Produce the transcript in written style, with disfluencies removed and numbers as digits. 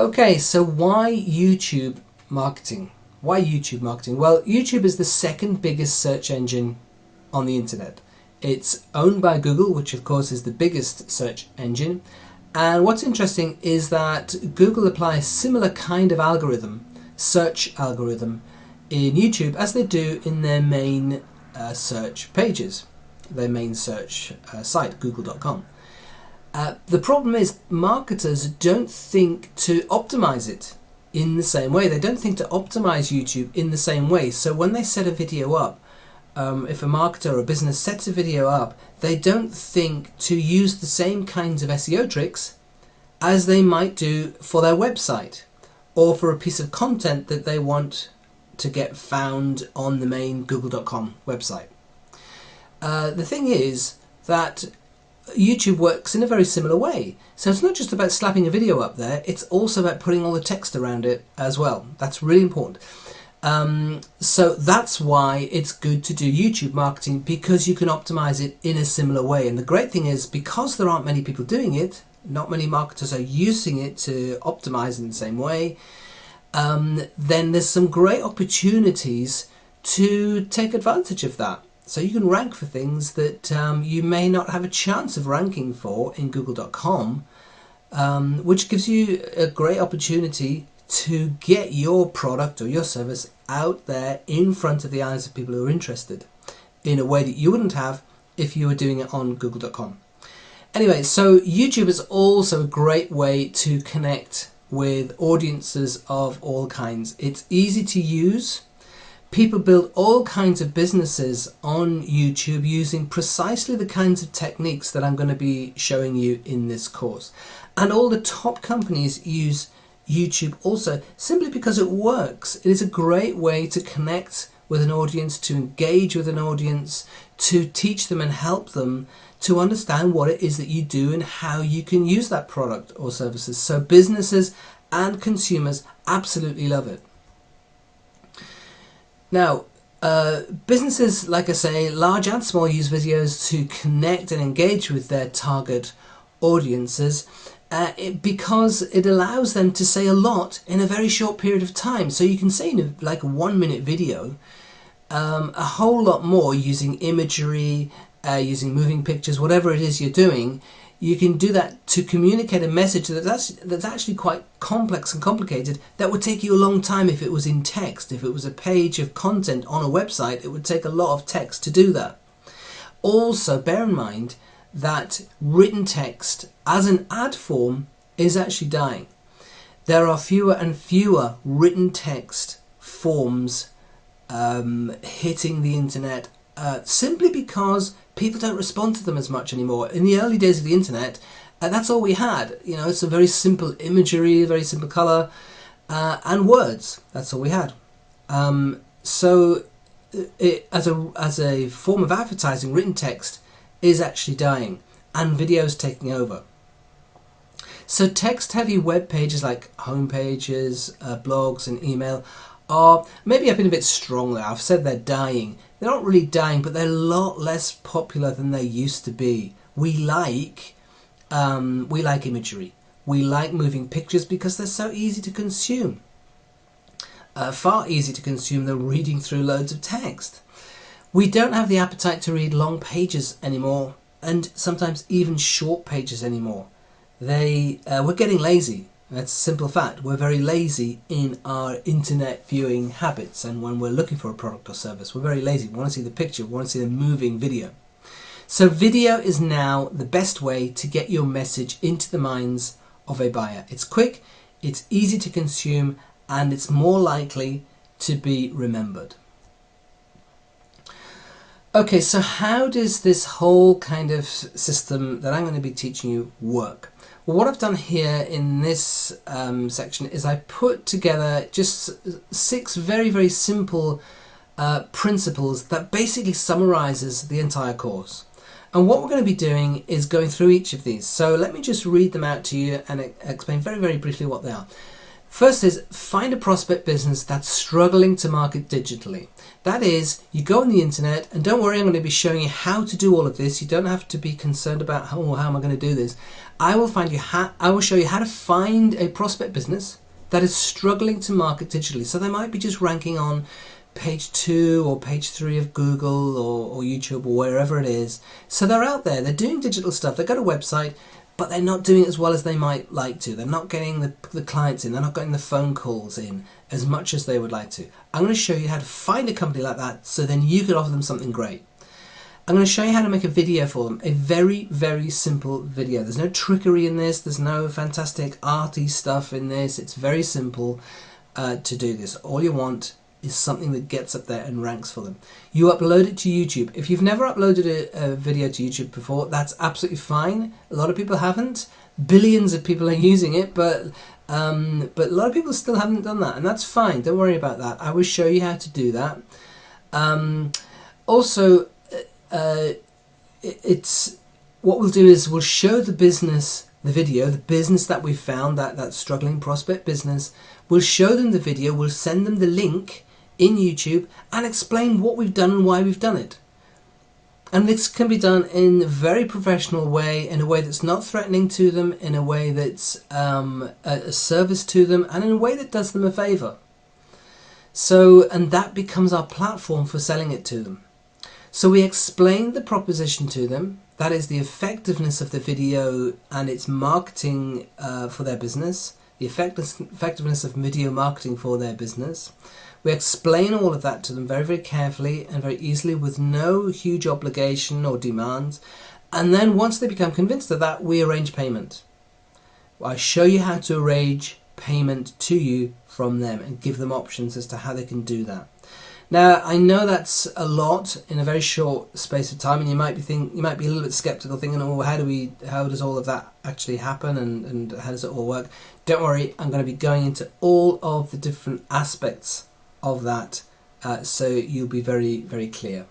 Okay, so why YouTube marketing? Why YouTube marketing? Well, YouTube is the second biggest search engine on the internet. It's owned by Google, which of course is the biggest search engine. And what's interesting is that Google applies similar kind of algorithm, search algorithm, in YouTube as they do in their main search pages, their main search site, google.com. The problem is marketers don't think to optimize it in the same way. They don't think to optimize YouTube in the same way. So when they set a video up, if a marketer or a business sets a video up, they don't think to use the same kinds of SEO tricks as they might do for their website or for a piece of content that they want to get found on the main google.com website. The thing is that YouTube works in a very similar way. So it's not just about slapping a video up there, it's also about putting all the text around it as well. That's really important. So that's why it's good to do YouTube marketing, because you can optimize it in a similar way. And the great thing is, because there aren't many people doing it, not many marketers are using it to optimize in the same way, then there's some great opportunities to take advantage of that. So you can rank for things that you may not have a chance of ranking for in google.com, which gives you a great opportunity to get your product or your service out there in front of the eyes of people who are interested in a way that you wouldn't have if you were doing it on google.com. Anyway, so YouTube is also a great way to connect with audiences of all kinds. It's easy to use. People build all kinds of businesses on YouTube using precisely the kinds of techniques that I'm going to be showing you in this course. And all the top companies use YouTube also simply because it works. It is a great way to connect with an audience, to engage with an audience, to teach them and help them to understand what it is that you do and how you can use that product or services. So businesses and consumers absolutely love it. Now, businesses, like I say, large and small, use videos to connect and engage with their target audiences because it allows them to say a lot in a very short period of time. So you can say in like a 1-minute video a whole lot more using imagery, using moving pictures, whatever it is you're doing. You can do that to communicate a message that's actually quite complex and complicated, that would take you a long time if it was in text. If it was a page of content on a website, it would take a lot of text to do that. Also, bear in mind that written text as an ad form is actually dying. There are fewer and fewer written text forms hitting the internet simply because people don't respond to them as much anymore. In the early days of the internet, that's all we had. You know, it's a very simple imagery, very simple color, and words. That's all we had. So, as a form of advertising, written text is actually dying, and videos taking over. So, text-heavy web pages like home pages, blogs, and email are maybe I've been a bit strong there. I've said they're dying. They're not really dying, but they're a lot less popular than they used to be. We like imagery. We like moving pictures because they're so easy to consume. Far easier to consume than reading through loads of text. We don't have the appetite to read long pages anymore, and sometimes even short pages anymore. We're getting lazy. That's a simple fact. We're very lazy in our internet viewing habits, and when we're looking for a product or service, we're very lazy. We want to see the picture, we want to see the moving video. So video is now the best way to get your message into the minds of a buyer. It's quick, it's easy to consume, and it's more likely to be remembered. Okay, so how does this whole kind of system that I'm going to be teaching you work? Well, what I've done here in this section is I put together just 6 very, very simple principles that basically summarizes the entire course. And what we're going to be doing is going through each of these. So let me just read them out to you and explain very, very briefly what they are. First is find a prospect business that's struggling to market digitally. That is, you go on the internet, and don't worry, I'm going to be showing you how to do all of this. You don't have to be concerned about how am I going to do this. I will show you how to find a prospect business that is struggling to market digitally. So they might be just ranking on page 2 or page 3 of Google or YouTube or wherever it is. So they're out there, they're doing digital stuff, they've got a website, but they're not doing it as well as they might like to. They're not getting the clients in, they're not getting the phone calls in as much as they would like to. I'm going to show you how to find a company like that so then you could offer them something great. I'm going to show you how to make a video for them, a very, very simple video. There's no trickery in this, there's no fantastic arty stuff in this, it's very simple to do this. All you want is something that gets up there and ranks for them. You upload it to YouTube. If you've never uploaded a video to YouTube before, that's absolutely fine. A lot of people haven't. Billions of people are using it, but a lot of people still haven't done that, and that's fine. Don't worry about that. I will show you how to do that. Also, it's what we'll do is we'll show the business, the video, the business that we found, that struggling prospect business. We'll show them the video. We'll send them the link in YouTube and explain what we've done and why we've done it. And this can be done in a very professional way, in a way that's not threatening to them, in a way that's a service to them, and in a way that does them a favour. So, and that becomes our platform for selling it to them. So we explain the proposition to them, that is the effectiveness of the video and its marketing for their business, the effectiveness of video marketing for their business. We explain all of that to them very, very carefully and very easily with no huge obligation or demands. And then once they become convinced of that, we arrange payment. I show you how to arrange payment to you from them and give them options as to how they can do that. Now, I know that's a lot in a very short space of time, and you might be a little bit skeptical, thinking, "Oh, how does all of that actually happen, and how does it all work?" Don't worry, I'm going to be going into all of the different aspects of that, so you'll be very, very clear.